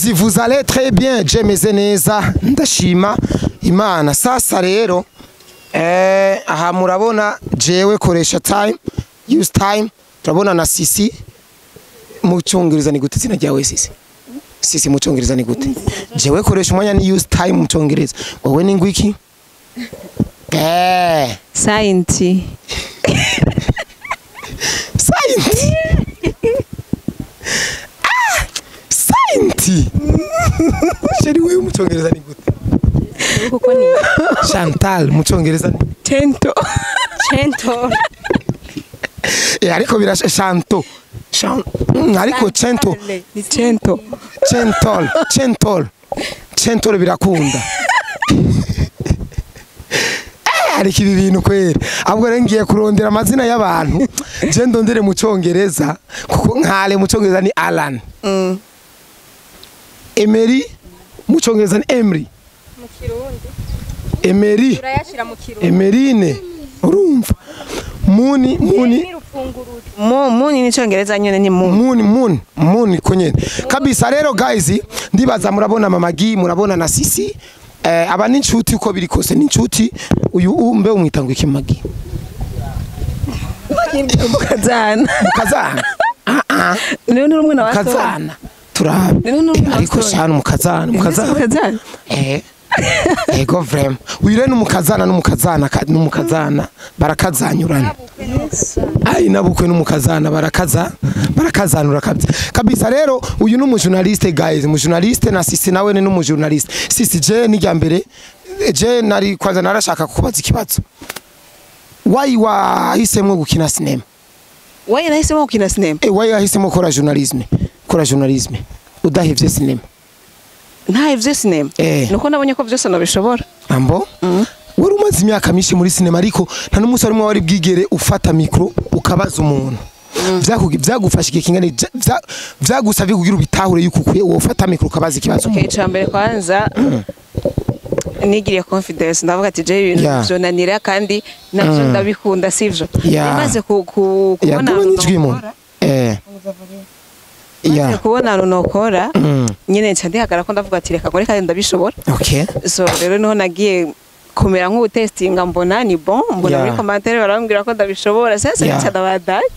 vous allez très bien jemeze neza ndashima Imana sasa rero aha murabona jewe koresha time use time turabona na Sisi mu cyongereza ni gute zina ryawe Sisi mu cyongereza ni gute jewe koresha umwanya ni use time mu cyongereza wowe ni ngwiki Sainti Sainti Sheri wewe mu cyongereza ni gute kuko ni Chantal mu cyongereza ni Cento ariko birasha Chanto ariko Cento ni Cento Cento birakunda ariko ibi bintu kwera ahubwo rengiye kurondera amazina y'abantu je ndondere mu cyongereza kuko nkale mu cyongereza ni Alan Emery mu cyongereza ni Emery mu kirundi Emery urayashira mu kirundi Emeryne urumva Muni ni cyongereza nyene ni Muni konyene kabisa rero guys ndibaza murabona Mama Gi murabona na Sisi aba ni inshuti uko biri kose ni inshuti uyu umbe umwitangwa iki Mama Gi mukazana niyo n'umwe na bato mukazana turabe ariko shana mukazana ego vrem wire n'umukazana barakazanyurana ai nabukwe n'umukazana barakazanura kabisa rero uyu n'umujournaliste guys umujournaliste na Sisi nawe ni n'umujournaliste Sisi je ni rya mbere je nari kwanza narashaka kubaza ikibazo why wahisemo gukina cinema why nahisemo gukina cinema why wahisemo gukora journalisme udahevye cinema ntahevye cinema nuko nabonye ko byose nabishobora ambo wari umaze imyaka myinshi muri cinema ariko nta n'umunsi arimo wari bwigere ufata micro ukabaza umuntu byagufashije kingane byagusavye kugira ubitahure yuko ukwiye wofata micro ukabaza ikibazo cyambere kwanza nigiriye confidence ndavuga ati je ibintu byonanira kandi navyo ndabikunda sivyo maze kubona kubona runokora nyine nca ndihagara ko ndavuga ati reka gore kandi ndabishobora so rero niho nagiye kumera nk'ubutestinga mbona ni bon mbona muri commentaire barambwira ko ndabishobora sasa ncadabadaye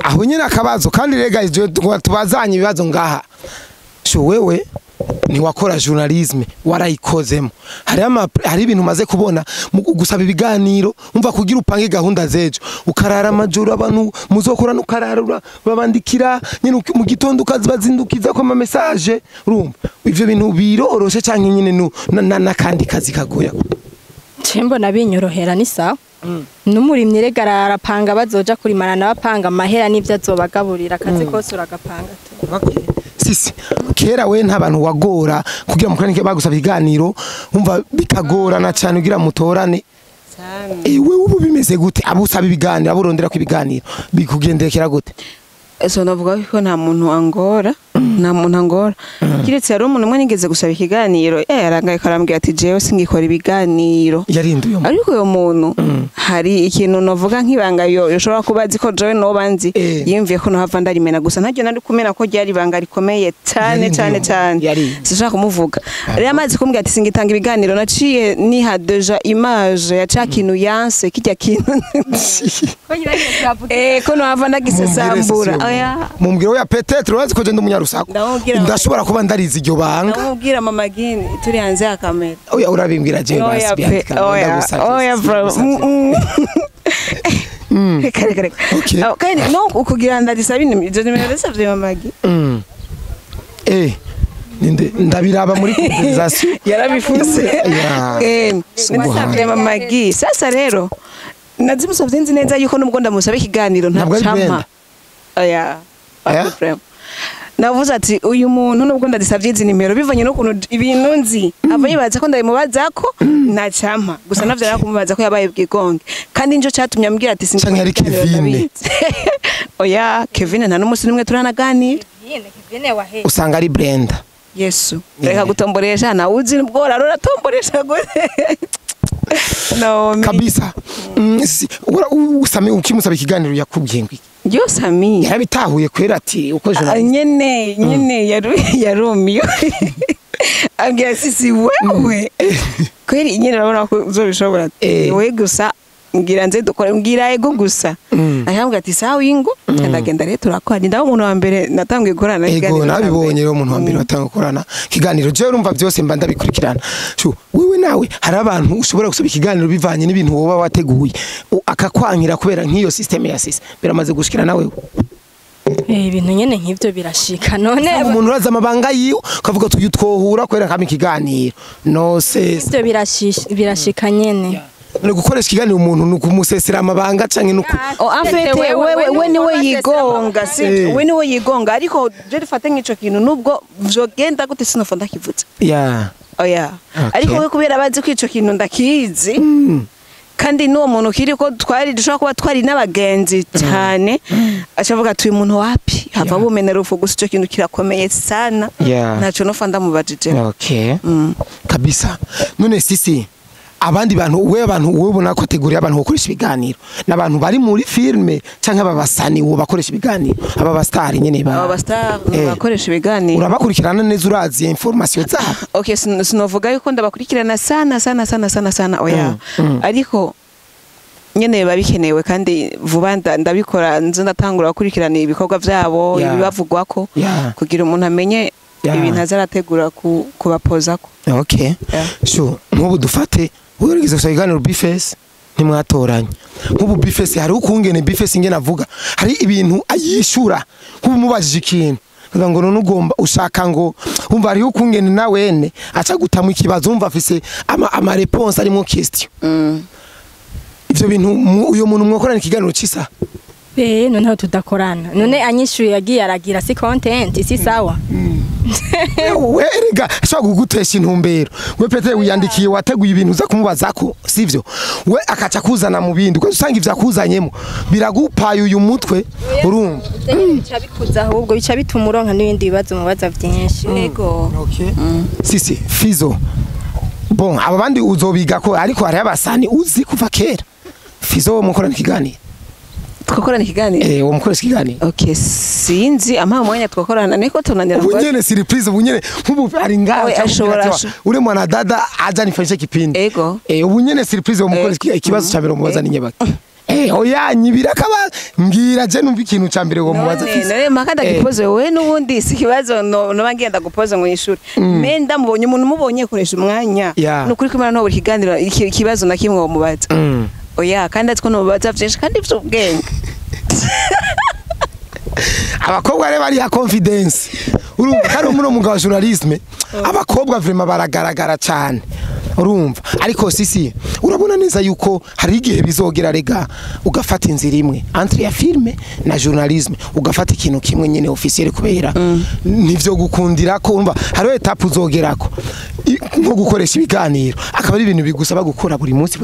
aho nyine akabazo kandi rega tubazanye ibibazo ngaha sho wewe ni wakora journalisme warayikozemo hari ibintu maze kubona gusaba ibiganiro umva kugira upange gahunda zejo ukarara amajoro abantu muzokorana ukararura babandikira nyine mu gitondo ukazibazindukiza ko ama message urumva ivyo bintu biroroshe canke nyine nakandi kazi kagoya Chembo nabinyorohera ni sawa n'umurimyi rega arapanga bazoja kurimana nabapanga amahera n'ivyo azobagaburira akazi kose uragapanga Sisi kera we nta bantu wagora kugira mukoranike bagusaba iganiro umva bikagorana cyane ugira mutorane we ubu bimeze gute abusaba ibiganiro aburondera ku ibiganiro bikugendekera gute so navuga ko nta muntu angora kiretse yari umuntu umwe nigeze gusaba ikiganiro yarangaye karambwira ati jewe singikora ibiganiro yarinduye ariko uyo muntu hari ikintu navuga nk'ibanga yoshobora kubazi ko jewe no banzi yimviye ko nohava ndarimena gusa ntajye nari kumena ko ryari ibanga rikomeye cyane sishaka kumuvuga rero amazi kumbwira ati singitanga ibiganiro naciye niha deja image ya cakintu yanse kijya kintu ko nohava ndagisesambura mumbwira oya peut-être urazi ko je ndumunyarusako ndashobora kuba ndarizi iryo banga ndamubwira Mama Gi turi hanze ya kamera oya urabimbwira je basi byandika oya bro kare kandi no ukugira ndarisaba ibintu nimero ndasabye Mama Gi ndabiraba muri conversation yarabifuze ndasabye Mama Gi sasa rero nazimusabye nzi neza yuko nubwo ndamusaba ikiganiro ntacama navuze ati uyu muntu nubwo ndadisabye izi nimero bivanye no kuntu ibintu nzi ava yibaza ko ndabimubaza ko ntacampa gusa navyo nakumubaza ko yabaye bwigonge kandi njo cyatumye ambwira ati sinzi Kevin oya Kevin nta n'umunsi nimwe turanaganira Kevin wahe usanga ari Brenda Yesu reka gutomboresha na uzi ubwo ratomboresha gute kabisa usame ukimusaba ikiganiro yakubwiye ngo yo Sami yarabitahuye kwera ati uko nyene yarumiyo abwiye sisi wewe kweri nyene urabona ko uzobishobora we gusa ngira nze dukora ngira ego gusa akambwira ati sawa ingo ndagenda rero turakora ndaho umuntu wa mbere natangiye gukorana ego nabibonye rero umuntu wa mbere watangiye gukorana kiganiro je urumva byose mba ndabikurikirana wewe nawe hari abantu ushobora gusaba ikiganiro bivanye n'ibintu woba wateguye akakwankira kubera nk'iyo system ya sisi biramaze gushikira nawe ibintu nyene nk'ivyo birashika none umuntu uraza amabanga yiwe kavuga tuyu twohura kwera kama ikiganiro no se ivyo birashika nyene ni gukoresha ikiganiro umuntu nukumusesera amabanga canke nuko afete we niwe yigonga si we niwe yigonga ariko je rifate nk'ico kintu nubwo vyogenda gute sinofa ndakivutse oya ariko we kubera bazi ko ico kintu ndakizi kandi n'uwo muntu kiri ko dushobora kuba twari n'abagenzi cyane acavuga ati uyu muntu wapi hava bumenera ufu gusa ico kintu kirakomeye sana ntaco nofa ndamubajije kabisa none sisi abandi bantu wowe ubona ko ateguriye abantu bakoresha ibiganiro n'abantu bari muri filme canke ababasani wo bakoresha ibiganiro ababastari nyene bakoresha ibiganiro urabakurikirana neza urazi information zabo sinovuga yuko ndabakurikirana sana oya ariko nyene babikenewe kandi vuba ndabikora nzi ndatangura gukurikirana ibikorwa vyabo ibibavugwako kugira umuntu amenye ibintu azarategura kubapozako nk'ubu dufate urigeze gusaba iganiro Bface ntimwatoranye nk'ubu Bface hari ukungene Bface ingene avuga hari ibintu ayishura nk'ubu mubajije ikintu kaza ngo none ugomba ushaka ngo umva hari ukungene nawene aca gutamwa ikibazo umva afise ama réponse ari mu question ivyo bintu uyo muntu mwokorana ikiganiro cisa none tudakorana none anyishuye yagiye aragira si content si sawa we erega ashobora kugutesha intumbero we Peter wiyandikiye wateguye ibintu uza kumubazako sivyo we akaca kuzana mu bindi ko usanga ivyo akuzanyemo biragupaye uyu mutwe urumva bica bikuza ahubwo bica bituma uronka n'ibindi bibazo mubaza byinshi ego sisi Fizo bon aba bandi uzobiga ko ariko hari abasani uzi kuva kera Fizo mukorana ikiganiro twakorana ikiganiro uwo mukoresha ikiganiro sinzi mwanya twakorana niko tunanira ngo ubunyene surprise ubunyene nk'ubu ari ngaho uri mwana dada aza nifanyisha kipindi ego ubunyene surprise wo mukoresha ikibazo cya mbere mubaza ninyabaka oya nyibira kaba ngira je numva ikintu cya mbere wo mubaza none makanda gipoze we nubundi si kibazo no bagenda gupoza mu ishuri menda mubonye umuntu mubonye koresha umwanya nukuri kumara no buri kiganiro ikibazo na kimwe wo mubaza oya kandi atwo no baza byinshi kandi by'ubwenge abakobwa rero bari ya confidence urumva kandi umuno mugabo journalisme abakobwa vraiment baragaragara cyane urumva ariko sisi urabona neza yuko hari igihe bizogera rega ugafata inzira imwe entre ya filme na journalisme ugafata ikintu kimwe nyene officiel kubera nivyo gukundira ko urumva hari etape uzogerako nko gukoresha ibiganiro akaba ari ibintu bigusaba gukora buri munsi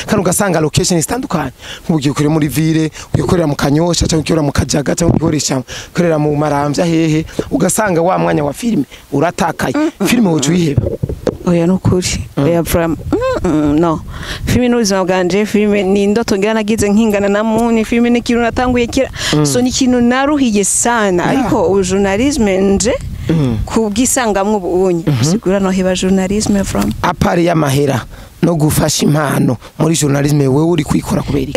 kandi ugasanga location zitandukanye nk'ugiye kure muri ville ugikorera mu Kanyosha cyangwa ugikorera mu Kajaga cyangwa ugikorera korera mu Maramvya hehe ugasanga wa mwanya wa filme uratakaye filme woje uyiheba oya nukuri oya no filme n'ubuzima bwanje filme ni indoto ngira nagize nkingana na muni filme ni kintu natanguye kira so ni kintu naruhiye sana ariko journalisme nje kubwisangamwe ubunye sigura no heba journalisme from apari y'amahera no gufasha impano muri journalisme wewe uri kwikora kubera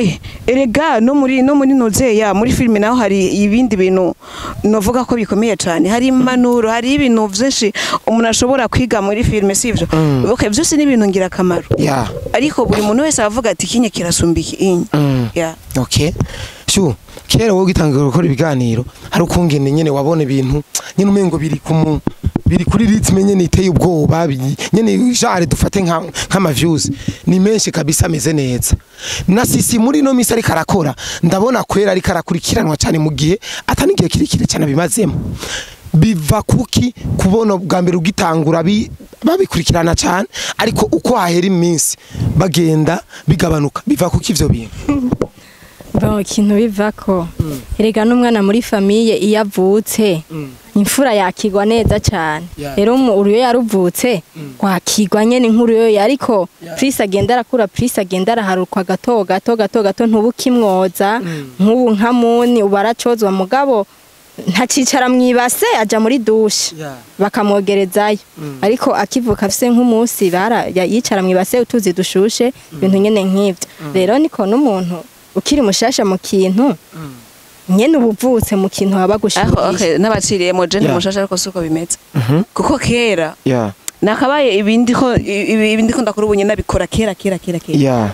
erega no muri nozeya muri filme naho hari ibindi bintu novuga ko bikomeye cyane hari impanuro hari ibintu vyinshi umuntu ashobora kwiga muri filme sivyo okay byose ni ibintu ngira kamaro ariko buri muntu wese avuga ati kinye kirasumbiki inye okay kera wowe gitangira gukora ibiganiro hari ukungene nyene wabone ibintu nyene umengo biri kuri ritme nyene iteye ubwoba nyene jare dufate nk'ama views ni menshi kabisa ameze neza na sisi muri no misi ari karakora ndabona kwera ari karakurikiranwa cyane mu gihe atanigiye kirikire cyane bimazemo biva kuki kubona bwa mbere ugitangura babikurikirana cyane ariko uko hahera iminsi bagenda bigabanuka biva kuki ivyo bintu Bon, ikintu bivako erega n'umwana muri famiye iyo avutse imfura yakigwa neza cyane rero uriyo yaruvutse kwakigwa nyene inkuru yo ariko Prince agenda arakura Prince agenda araharukwa gato ntubukimwoza nk'ubu nkamuni ubaracozwa mugabo ntacicara mwibase aja muri dushe bakamwogerezayo ariko akivuka afise nk'umunsi yicara mwibase utuzi dushushe ibintu nyene nk'ivyo rero niko n'umuntu ukiri mushasha mu kintu nyene ubuvutse mu kintu waba gushimira n'abaciriye mo je mushasha ariko suko bimeze kuko kera nakabaye ibindi ko ndakora ubu nyene nabikora kera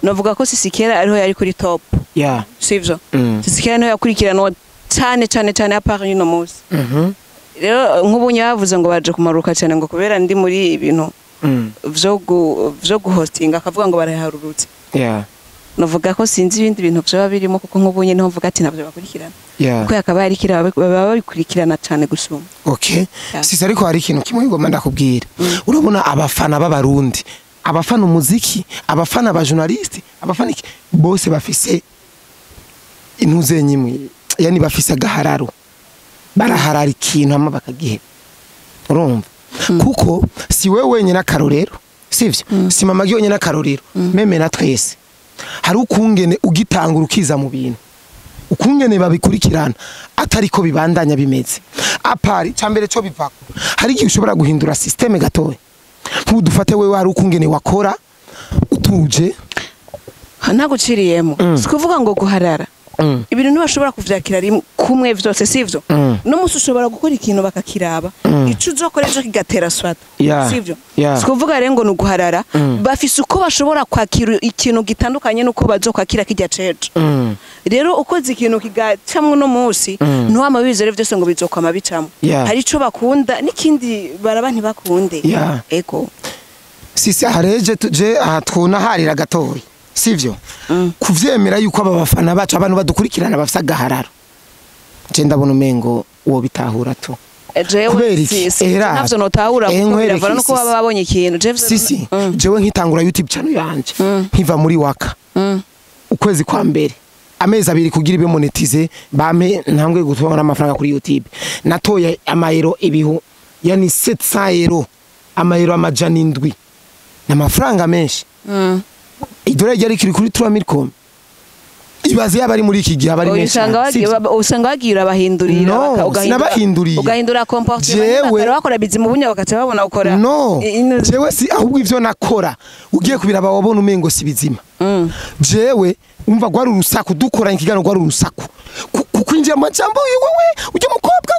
novuga ko sisi kera ariho yari kuri top sivyo sisi kera niho yakurikiranwa cyane apart y'uno munsi rero nk'ubu nyavuze ngo baje kumaruka cyane ngo kubera ndi muri ibintu vyo guhostinga akavuga ngo baraharurutse novuga ko sinzi ibindi bintu byaba birimo kuko nk'ubu nyene nvuga ati nabyo bakurikirana kuko yakaba ari kira baba bikurikirana cyane gusuma sisi ariko hari ikintu kimwe ngomba ndakubwira urabona abafana b'abarundi abafana umuziki abafana aba journaliste abafana bose bafise intuze nyimwe yani bafise agahararo baraharara ikintu ama bakagihe urumva kuko si wewe wenyine akarorero sivyo si mama giyonye n'akarorero meme na twese hari ukungene ugitanga urukiza mu bintu ukungene babikurikirana atari ko bibandanya bimeze apari cyambere cyo bivako hari igihe ushobora guhindura systeme gatoya nk'udufate wewe hari ukungene wakora utuje ntaguciriyemo sikuvuga ngo guharara ibintu ntibashobora kuvyakira kumwe vyose sivyo n'umunsi ushobora gukora ikintu bakakiraba ico uzokora ejo kigatera swata sivyo sikuvuga rero ngo nuguharara bafise uko bashobora kwakira ikintu gitandukanye nuko bazokwakira kijya cejo rero ukoze ikintu kigacamwe no munsi ntuwama bizere vyose ngo bizokwama bicamwe hari ico bakunda n'ikindi baraba ntibakunde ego sisi hareje tuje twunaharira gatoya sivyo kuvyemera yuko aba bafana bacu abantu badukurikirana bafisa gahararo je ndabona umengo uwo bitahura tu navyo notahura kuko biravana nuko baba babonye ikintu sisi jewe nkitangura YouTube channel yanje nkiva muri waka ukwezi kwa mbere amezi abiri kugira ibe monetize bame ntambwe gutwara amafaranga kuri YouTube natoye amayero ibihu yani 700 euro amayero amajana indwi n'amafaranga menshi idora ryari kiri kuri 3000 ibaze yabari muri iki gihe abari menshi usanga bagira bahindurira ugahindura comportement bakora bizi mu bunya bakaca babona ukora jewe si ahubwo ivyo nakora ugiye kubiraba wabona umengo si bizima jewe umva gwari urusaku dukora ikigano gwari urusaku kukwinjira amajambo wewe ujye mukobwa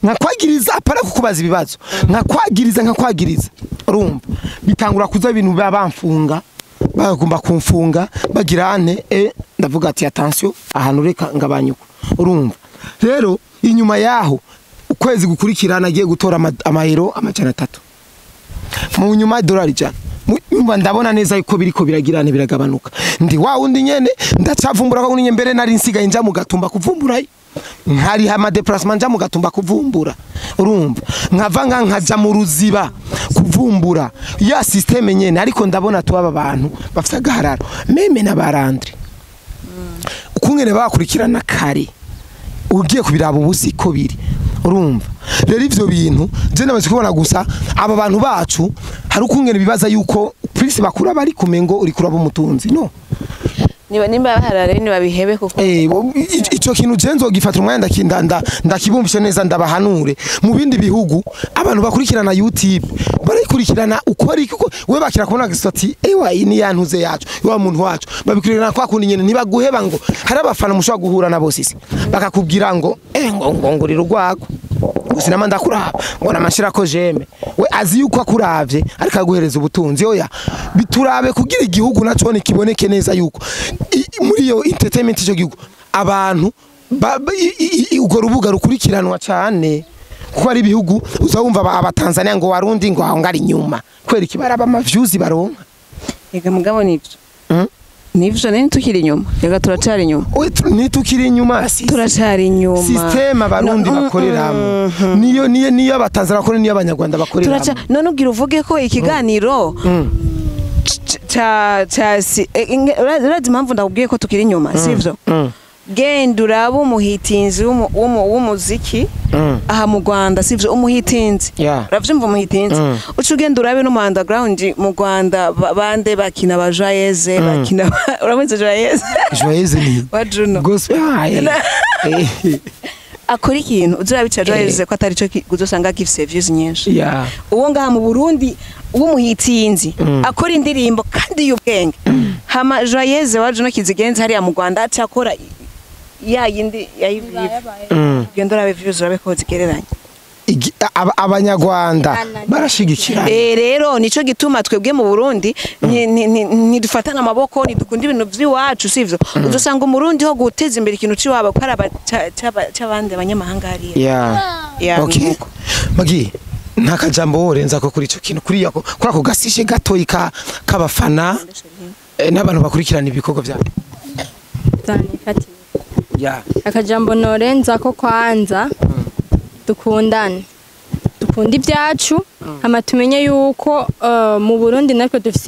nkakwagiriza apara kukubaza ibibazo nkakwagiriza urumva bitangura kuza ibintu bamfunga bagomba kumfunga bagira ane ndavuga ati attention ahantu reka ngabanyuko urumva rero inyuma yaho ukwezi gukurikirana agiye gutora amahero amajana 3 mu nyuma dolari jana mba ndabona neza yuko biriko biragirane biragabanuka ndi wa undi nyene ndacavumbura ko unye mbere nari nsigaye nja mu gatumba kuvumbura nkari hama déplacement nja mu gatumba kuvumbura urumva nkavanga nkaja mu ruziba kuvumbura ya systeme nyene ariko ndabona tu aba bantu bafite gahararo meme nabarandri ukungene bakurikirana kare ugiye kubiraba ubusi ko biri urumva rero ivyo bintu je namaze kubona gusa aba bantu bacu hari ukungene bibaza yuko Prince bakura bari kumengo uri kuraba umutunzi no nimba baharare nibabihebe kuko ico kintu je nzogifatira umwanya ndakibumbishe neza ndabahanure mu bindi bihugu abantu bakurikirana YouTube barikurikirana ukora iki we bakira kubona gisati ewa ini yantuze yacu wa muntu wacu babikurikirana kwa kundi nyene ntibaguheba ngo hari abafana mushobora guhura nabo sisi bakakubwira ngo ngongorira urwago sinama ndakuraba ngo namashira ko jeme we azi yuko akuravye ariko aguhereza ubutunzi oya biturabe kugira igihugu naco nikiboneke neza yuko muri yo entertainment cyo gihugu abantu ugo rubuga rukurikiranwa cyane kuko ari ibihugu uzawumva abatanzania ngo warundi ngo aho ngari nyuma kwera kibaraba ama views baronka ega mugabo nivyo nene tukiri nyuma ega turacari inyuma nitukiri inyuma turacari inyuma system abarundi bakoreramo niyo abatanzania bakore niyo abanyarwanda bakoreramo none ugira uvuge ko ikiganiro urazi impamvu ndakubwiye ko tukiri inyuma sivyo genda uraba umuhitinzi w'umuziki aha mu Rwanda sivyo umuhitinzi uravyumva umuhitinzi uca ugenda urabe no mu underground mu Rwanda bande bakina ba Joyeuse bakina uramuze Joyeuse ni wa Juno gospel akora ikintu uzurabica Joyeuse ko atari cyo uzosanga gifise views nyinshi uwo ngaha mu Burundi w'umuhitinzi akora indirimbo kandi y'ubwenge hama Joyeuse wa Juno kizigenza hariya mu Rwanda acakora ya yindi yayivive genda urabe views urabe ko zigereranya abanyarwanda barashigikira rero nico gituma twebwe mu Burundi ntidufatana amaboko nidukunda ibintu by'iwacu sivyo uzosanga umurundi ho guteza imbere ikintu ciwabo ko ari cy'abandi abanyamahanga hariya okay Magi nta kajambo worenza ko kuri ico kintu kuri ako gasishe gatoyi kabafana n'abantu bakurikirana ibikorwa byawe akajambo norenza ko kwanza dukundane dukunda ibyacu hama tumenye yuko mu Burundi natwe dufite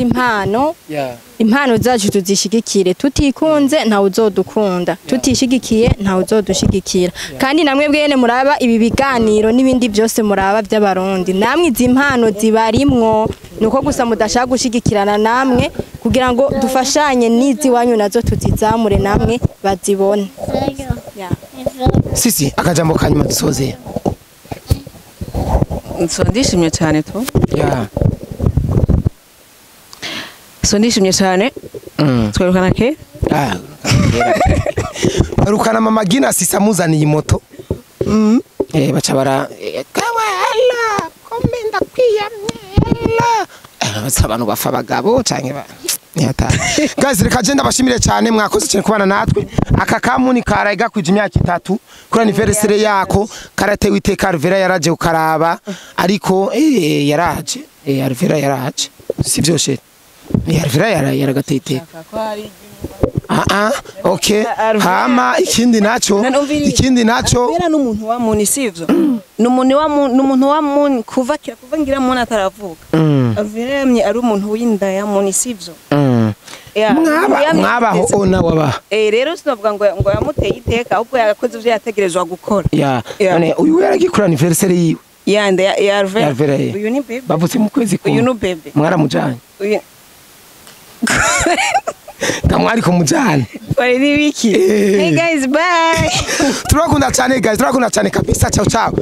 impano zacu tuzishigikire tutikunze nta uzodukunda tutishigikiye nta uzodushigikira kandi namwe bwene muraba ibi biganiro n'ibindi byose muraba by'abarundi namwe izi impano zibarimwo nuko gusa mudashaka gushigikirana namwe kugira ngo dufashanye n'izi wanyu nazo tuzizamure namwe bazibone sisi akajambo kanyuma dusoze ndishimye cyane to ndishimye cyane twerukana ke twerukana mama Gina sisa muzaniye moto baca bara kawala komenda kwiyamyela abantu bafa abagabo canke guys reka genda bashimire cyane mwakoze cyane kubana natwe aka kamuni karaye gakwije imyaka 3 kuri anniversaire yako karatewe iteka Alvera yaraje ukaraba ariko yaraje Alvera yaraje sivyo she Alvera yaragateye iteka okay hama ikindi naco Alvera n'umuntu wa muni sivyo n'umuntu wa muni kuva ngira muni ataravuka Alvera yamye ari umuntu w'inda ya muni sivyo mwabaho ona waba rero sinavuga ngo yamuteye iteka ahubwo yagakoze ivyo yategerezwa gukora none uyu yaragikura anniversaire yiwe yande ya Alvera uyu ni bebe bavutse mu kwezi uyu ni bebe mwaramujanye kamwari ko mujane bari wiki hey guys bye turakunda cyane guys turakunda cyane kabisa ciao ciao